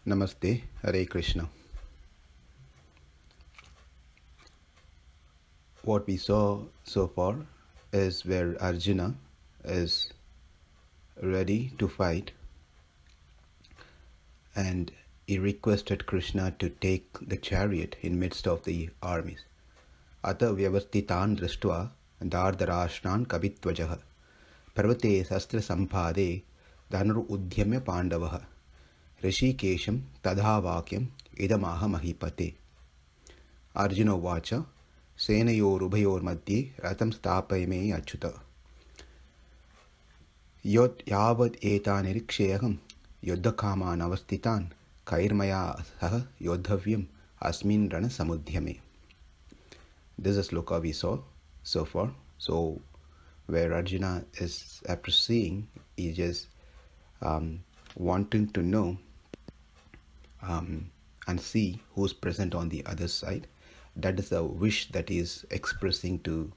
Namaste, Hare Krishna. What we saw so far is where Arjuna is ready to fight and he requested Krishna to take the chariot in midst of the armies. Atra vyavasthitān drashtvā dhārtarāṣṭrān kavitvajah parvate sastra sampade dhanur udhyamya pandavah hṛṣīkeśam tadhā vākyam evam aham. Arjuna uvāca senayor ubhayor madhye ratam sthāpayame achyuta yod etān nirikṣayaham yodsyamānān avasthitān kairmaya sah yodhavyam asmin rana samudhyame. This is a sloka we saw so far. So where Arjuna is, after seeing, he just wanting to know and see who's present on the other side. That is the wish that he is expressing to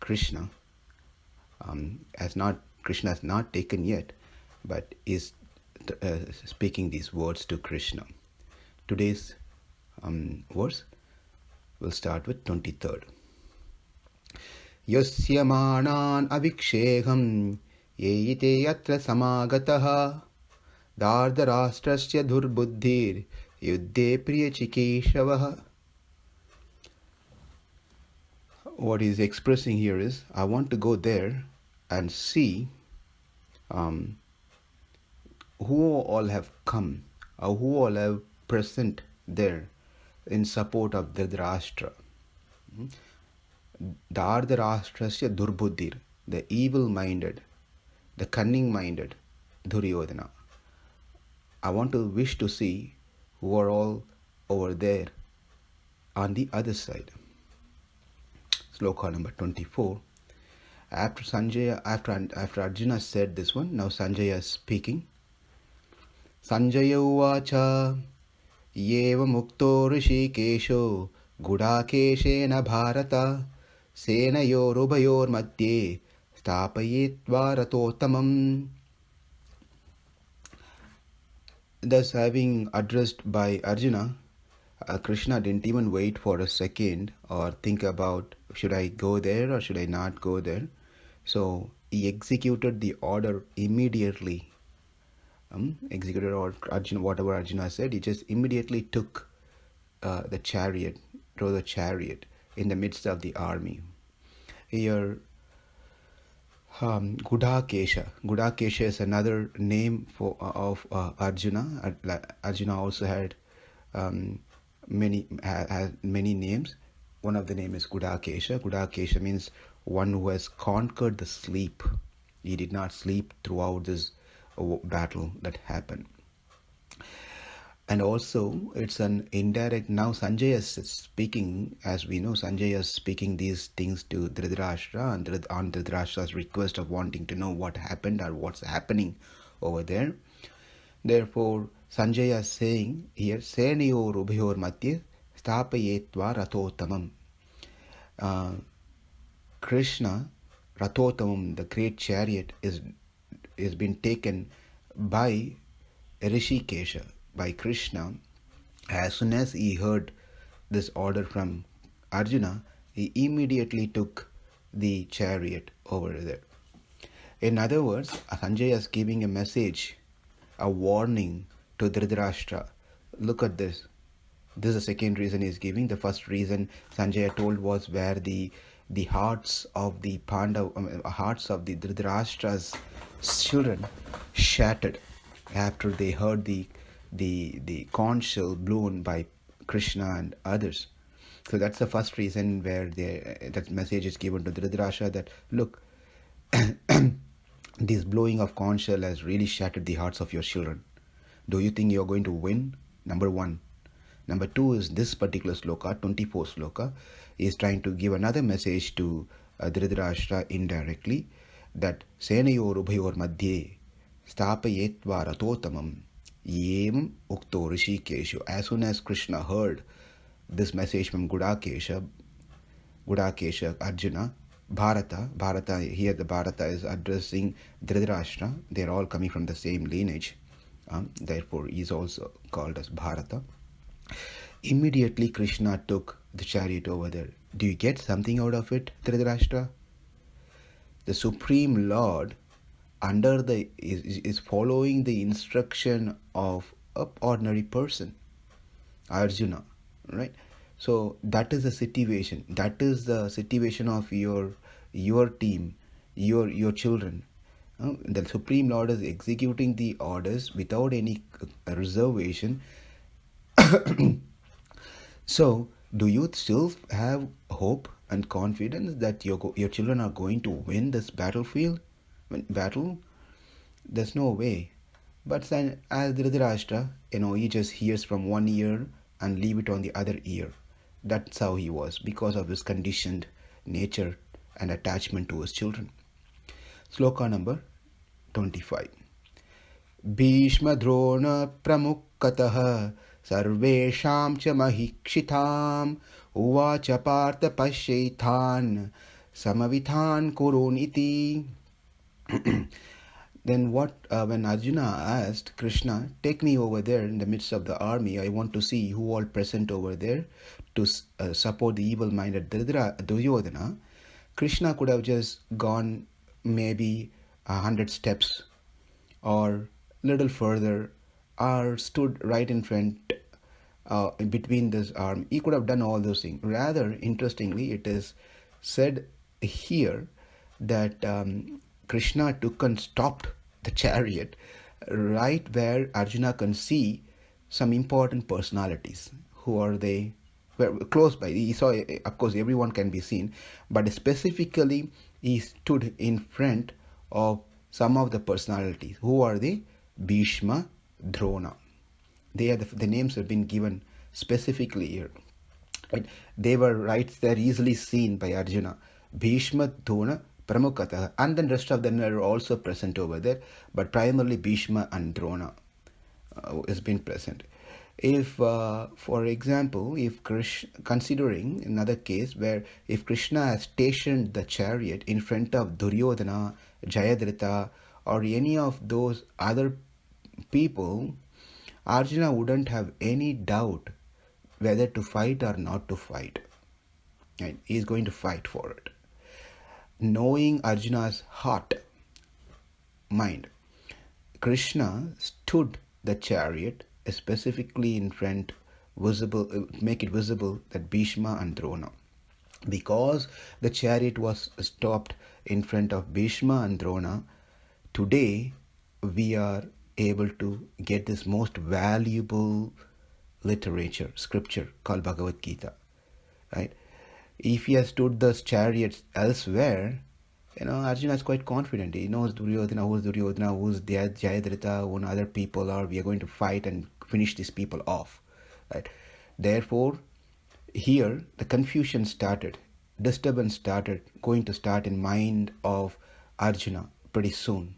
Krishna. Krishna has not taken yet, but is speaking these words to Krishna. Today's verse will start with 23rd. Yotsyamānān avekṣe ye atra samāgatāḥ dhārtarāṣṭrasya durbuddher yuddhe priya-cikīrṣavaḥ. What he's expressing here is, I want to go there and see who all have come, or who all have present there in support of Dhṛtarāṣṭra. dhārtarāṣṭrasya durbuddher, the evil-minded, the cunning-minded Duryodhana. I want to wish to see who are all over there on the other side. Sloka number 24. After Sañjaya, after Arjuna said this one, now Sañjaya is speaking. Sañjaya uvāca evam ukto hṛṣīkeśo guḍākeśena bhārata senayor ubhayor madhye sthāpayetva ratottamam. Thus, having addressed by Arjuna, Krishna didn't even wait for a second or think about, should I go there or should I not go there? So he executed the order immediately. Executed order, whatever Arjuna said, he just immediately took the chariot, drove the chariot in the midst of the army. Here, guḍākeśena. Guḍākeśa is another name of Arjuna. Arjuna also had many names. One of the name is guḍākeśa. Guḍākeśa means one who has conquered the sleep. He did not sleep throughout this battle that happened. And also, it's an indirect. Now Sañjaya is speaking, as we know, Sañjaya is speaking these things to Dhṛtarāṣṭra, and on Dhṛtarāṣṭra's request of wanting to know what happened or what's happening over there. Therefore, Sañjaya is saying here, senayor ubhayor madhye sthāpayetva ratottamam. Krishna, ratottamam, the great chariot, is been taken by hṛṣīkeśo, by Krishna. As soon as he heard this order from Arjuna, he immediately took the chariot over there. In other words, Sañjaya is giving a message, a warning to Dhṛtarāṣṭra. Look at this. This is the second reason he is giving. The first reason Sañjaya told was where the hearts of the hearts of the Dhṛtarāṣṭra's children shattered after they heard the conch shell blown by Krishna and others. So that's the first reason where that message is given to Dhṛtarāṣṭra, that look, this blowing of conch shell has really shattered the hearts of your children. Do you think you're going to win? Number one. Number two is this particular sloka, 24 sloka, is trying to give another message to Dhṛtarāṣṭra indirectly, that senayor ubhayor madhye sthāpayetva ratottamam evam ukto hṛṣīkeśo. As soon as Krishna heard this message from guḍākeśa, Arjuna, bhārata, here the bhārata is addressing Dhṛtarāṣṭra. They're all coming from the same lineage. Therefore, he is also called as Bhārata. Immediately, Krishna took the chariot over there. Do you get something out of it, Dhṛtarāṣṭra? The Supreme Lord is following the instruction of an ordinary person, Arjuna, right? So that is the situation. That is the situation of your team, your children. The Supreme Lord is executing the orders without any reservation. So, do you still have hope and confidence that your children are going to win this battle? There's no way. But then, as Dhṛtarāṣṭra, he just hears from one ear and leave it on the other ear. That's how he was, because of his conditioned nature and attachment to his children. Sloka number 25. Bhishma drona pramukkataḥ sarvesham cha mahikṣitāṃ uvāca pārta paṣyaitān samāvitān kurun iti. Then when Arjuna asked Krishna, take me over there in the midst of the army, I want to see who all present over there to support the evil-minded Duryodhana, Krishna could have just gone maybe 100 steps or little further, or stood right in front between this arm. He could have done all those things. Rather, interestingly, it is said here that Krishna took and stopped the chariot right where Arjuna can see some important personalities. Who are they? Well, close by. He saw, of course, everyone can be seen, but specifically he stood in front of some of the personalities. Who are they? Bhishma, Drona. They are the names have been given specifically here. Right? They were right there, easily seen by Arjuna. Bhishma, Drona, Pramukkataḥ, and then rest of them are also present over there, but primarily Bhishma and Drona has been present. If, for example, if considering another case where if Krishna has stationed the chariot in front of Duryodhana, Jayadratha, or any of those other people, Arjuna wouldn't have any doubt whether to fight or not to fight. Right? He is going to fight for it. Knowing Arjuna's heart, mind, Krishna stood the chariot specifically in front, make it visible that Bhishma and Drona. Because the chariot was stopped in front of Bhishma and Drona, today we are able to get this most valuable literature, scripture called Bhagavad Gita. Right? If he has stood those chariots elsewhere, Arjuna is quite confident. He knows Duryodhana, who's Jayadratha, who other people are. We are going to fight and finish these people off. Right? Therefore, here the confusion started, disturbance going to start in mind of Arjuna pretty soon.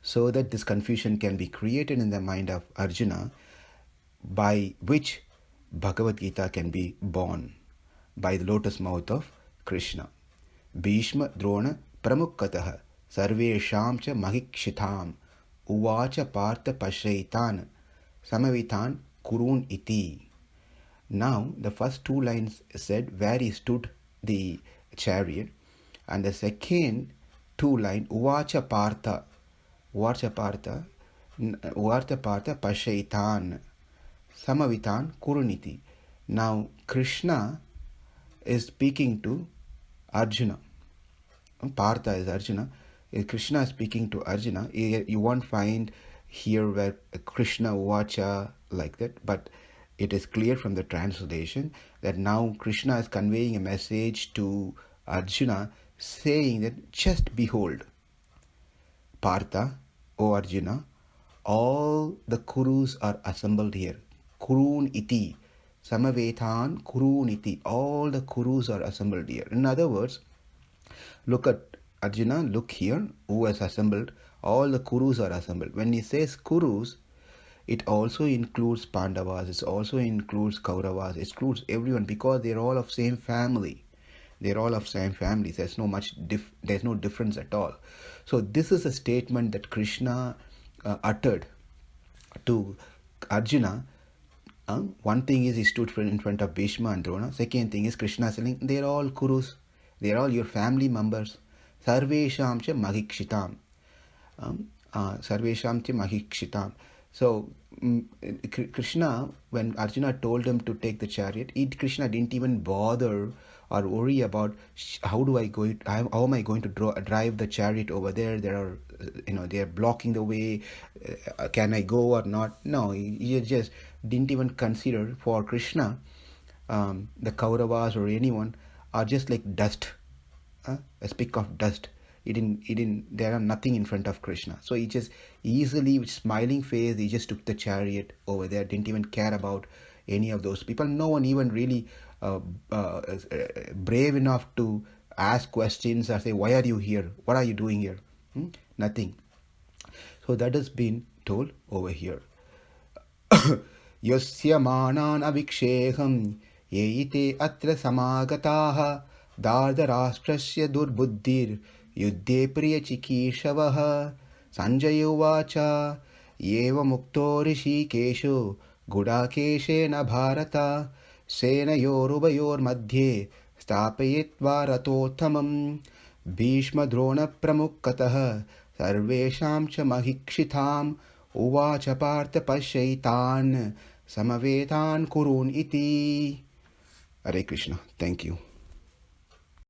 So that this confusion can be created in the mind of Arjuna, by which Bhagavad Gita can be born by the lotus mouth of Krishna. Bhishma Drona Pramukkataḥ Sarvesham cha mahikṣitāṃ uvāca pārta paṣyaitān samāvitān kurun iti. Now the first two lines said where he stood the chariot, and the second two line uvāca pārta paṣyaitān samāvitān kurun iti. Now Krishna is speaking to Arjuna. Partha is Arjuna. Krishna is speaking to Arjuna. You won't find here where Krishna uvāca like that, but it is clear from the translation that now Krishna is conveying a message to Arjuna, saying that just behold, Partha, O Arjuna, all the Kurus are assembled here. Kurun iti. Samavetan kuruniti. All the Kurus are assembled here. In other words, look at Arjuna, look here, who has assembled. All the Kurus are assembled. When he says Kurus, it also includes Pandavas, it also includes Kauravas, it includes everyone, because they're all of same family. They're all of same family. There's no difference at all. So this is a statement that Krishna uttered to Arjuna. One thing is he stood in front of Bhishma and Drona. Second thing is Krishna saying, they're all Kurus. They're all your family members. Sarvesham cha mahikshitam. Sarvesham cha mahikshitam. So, Krishna, when Arjuna told him to take the chariot, Krishna didn't even bother or worry about how am I going to drive the chariot over there? There are, they are blocking the way. Can I go or not? No, he just didn't even consider. For Krishna, the Kauravas or anyone are just like dust, a speck of dust. There are nothing in front of Krishna. So he just easily, with smiling face, he just took the chariot over there, didn't even care about any of those people. No one even really brave enough to ask questions or say, why are you here? What are you doing here? Nothing. So that has been told over here. Yotsyamānān avekṣe yeite atra samāgatāḥ dhārtarāṣṭrasya durbuddher yuddhe priya-cikīrṣavaḥ sañjaya uvāca evam ukto hṛṣīkeśo guḍākeśena bhārata senayor ubhayor madhye sthāpayitva ratottamam bhishma drona pramukkatah sarvesham cha mahikshitam uvāca pārta pasyaitān samavetān kurun iti. Hare Krishna. Thank you.